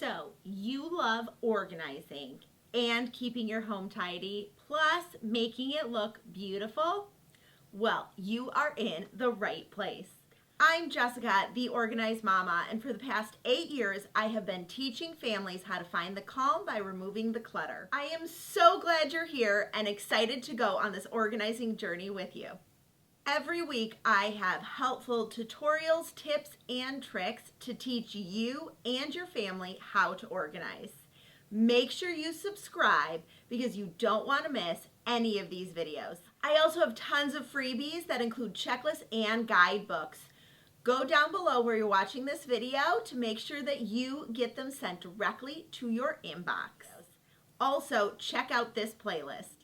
So you love organizing and keeping your home tidy, plus making it look beautiful? Well, you are in the right place. I'm Jessica, the Organized Mama, and for the past 8 years, I have been teaching families how to find the calm by removing the clutter. I am so glad you're here and excited to go on this organizing journey with you. Every week, I have helpful tutorials, tips, and tricks to teach you and your family how to organize. Make sure you subscribe because you don't want to miss any of these videos. I also have tons of freebies that include checklists and guidebooks. Go down below where you're watching this video to make sure that you get them sent directly to your inbox. Also, check out this playlist.